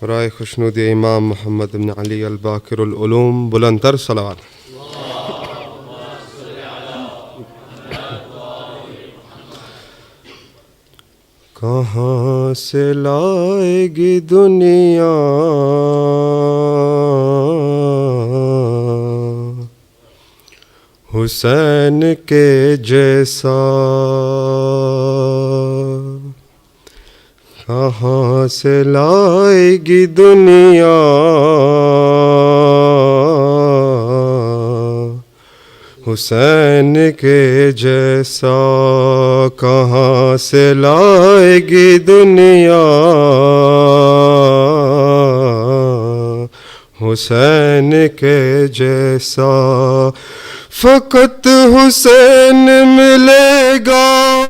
رائے خوشنود امام محمد بن علی الباقر العلوم، بلند تر صلوات۔ کہاں سے لائے گی دنیا حسین کے جیسا، کہاں سے لائے گی دنیا حسین کے جیسا، کہاں سے لائے گی دنیا حسین کے جیسا، فقط حسین ملے گا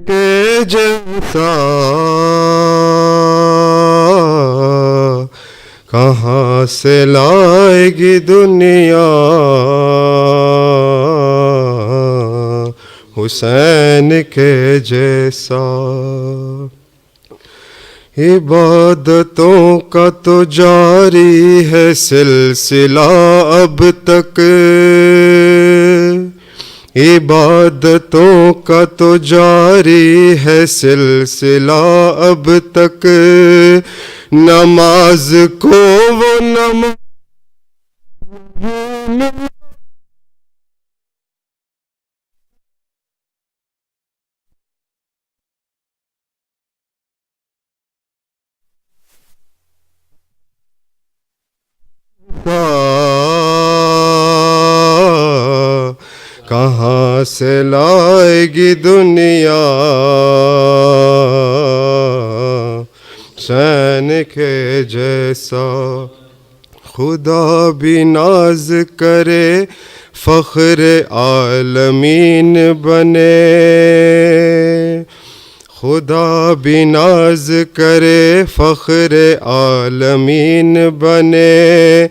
کے جیسا، کہاں سے لائے گی دنیا حسین کے جیسا۔ عبادتوں کا تو جاری ہے سلسلہ اب تک، عبادتوں کا تو جاری ہے سلسلہ اب تک، نماز کو وہ نماز کہاں سے لائے گی دنیا حسین کے جیسا، خدا بھی ناز کرے فخر عالمین بنے، خدا بھی ناز کرے فخر عالمین بنے،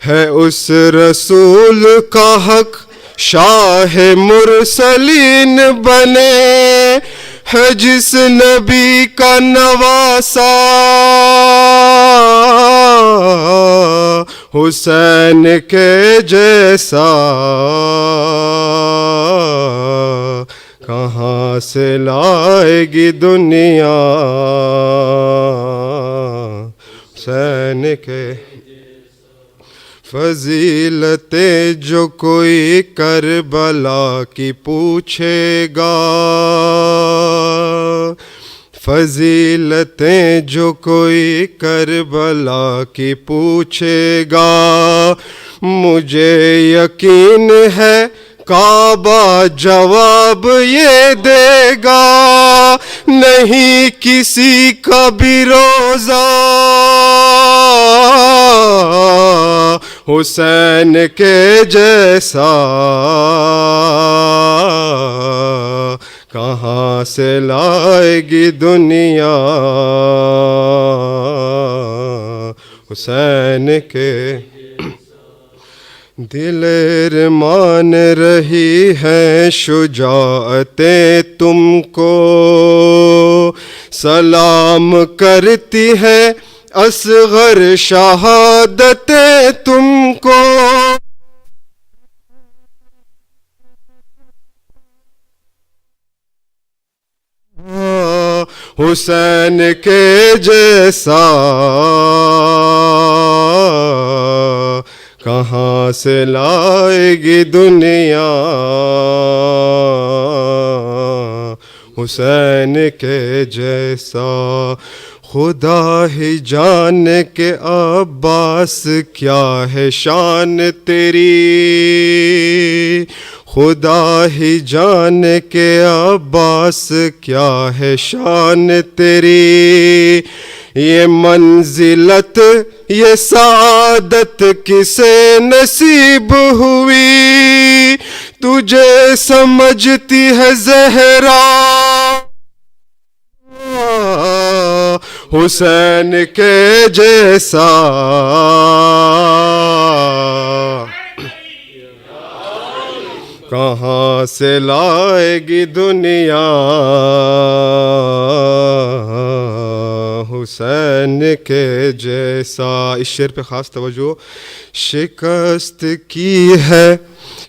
ہے اس رسول کا حق شاہ مرسلین بنے، ہے جس نبی کا نواسا حسین کے جیسا، کہاں سے لائے گی دنیا حسین کے فضیلتیں جو کوئی کربلا کی پوچھے گا، فضیلتیں جو کوئی کربلا کی پوچھے گا، مجھے یقین ہے کعبہ جواب یہ دے گا، نہیں کسی کا بھی روزہ حسین کے جیسا، کہاں سے لائے گی دنیا حسین کے، دلیر مان رہی ہیں شجاعتیں تم کو، سلام کرتی ہیں اصغر شہادتیں تم کو، حسین کے جیسا، کہاں سے لائے گی دنیا حسین کے جیسا، خدا ہی جانے کہ عباس کیا ہے شان تیری، خدا ہی جانے کہ عباس کیا ہے شان تیری، یہ منزلت یہ سعادت کسے نصیب ہوئی، تجھے سمجھتی ہے زہرا حسین کے جیسا، کہاں سے لائے گی دنیا حسین کے جیسا. اس شعر پہ خاص توجہ. شکست کی ہے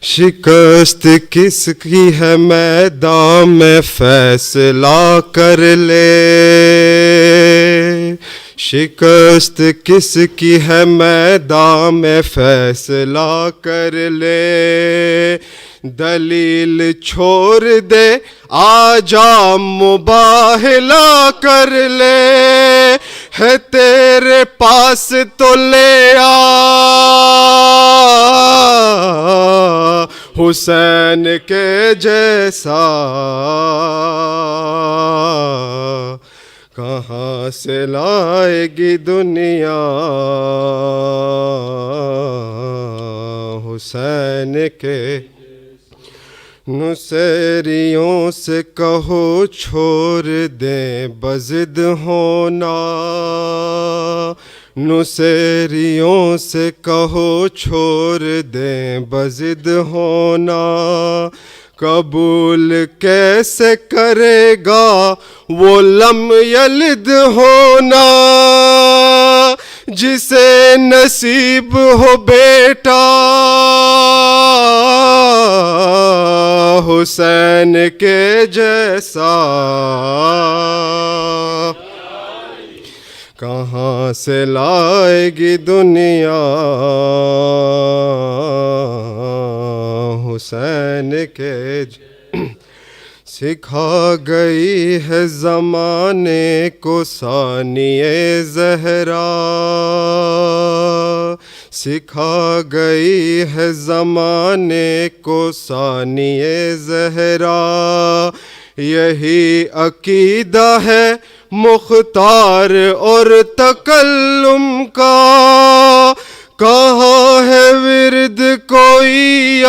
شکست کس کی ہے میدان میں فیصلہ کر لے. شکست کس کی ہے میدان میں فیصلہ کر لے. دلیل چھوڑ دے آجا مباہلہ کر لے. ہے تیرے پاس تو لے آ حسین کے جیسا. کہاں سے لائے گی دنیا حسین کے. نصیریوں سے کہو چھوڑ دیں بضد ہونا. نصیریوں سے کہو چھوڑ دیں بضد ہونا. قبول کیسے کرے گا وہ لم یلد ہونا. جسے نصیب ہو بیٹا حسین کے جیسا. کہاں سے لائے گی دنیا حسین کے. سکھا گئی ہے زمانے کو ثانیہ زہرا. سکھا گئی ہے زمانے کو ثانیہ زہرا. یہی عقیدہ ہے مختار اور تکلم کا. کہاں ہے ورد کوئی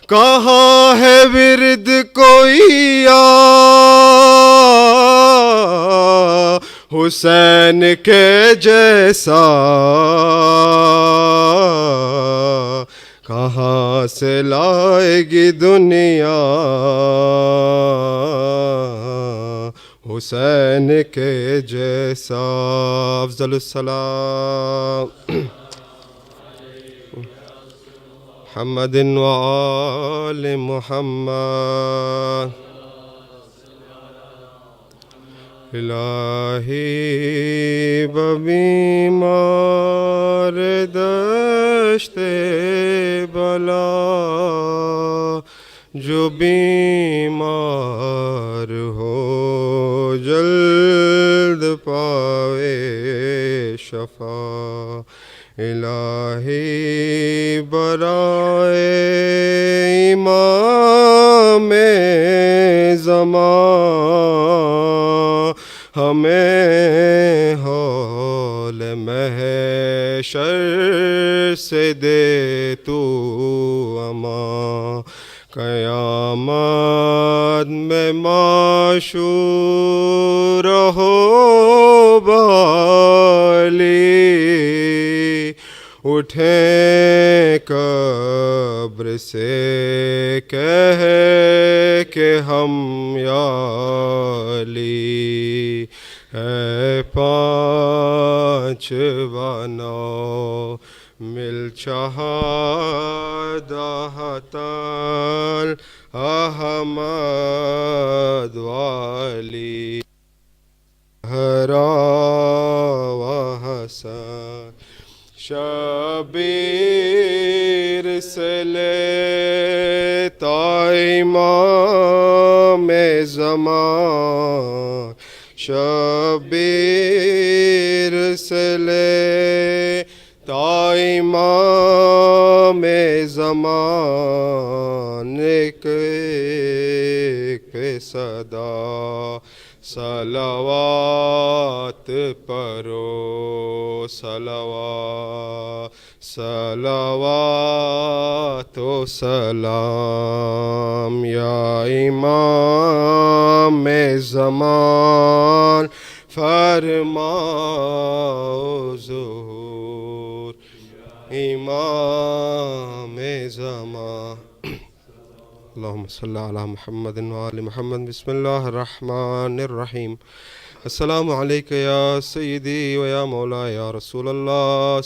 کہاں ہے ورد کوئی حسین کے جیسا. کہاں سے لائے گی دنیا حسین کے جیسا. افضل السلام محمد و آل محمد. الہی ببیمار دشت بلا جو بیمار ہو جلد پاوے شفا. الہی برائے امام زمان ہمیں حول محشر سے دے تو امان. قیامت میں معشور ہو بالی اٹھیں قبر سے کہہ کہ ہم یا علی. ہے پانچ و نو مل شہادتاً احمد والی. ہرا و حسن شبیر سے لے تا امام زمان. شبیر سے لے تا امام زمان. ایک پہ صدا صلوات پرو صلوات و سلام. یا امام زمان فرماؤ ظہور. امام زمان. اللهم صل على محمد وآل محمد. بسم الله الرحمن الرحيم. السلام عليك يا سيدي ويا مولاي يا رسول الله.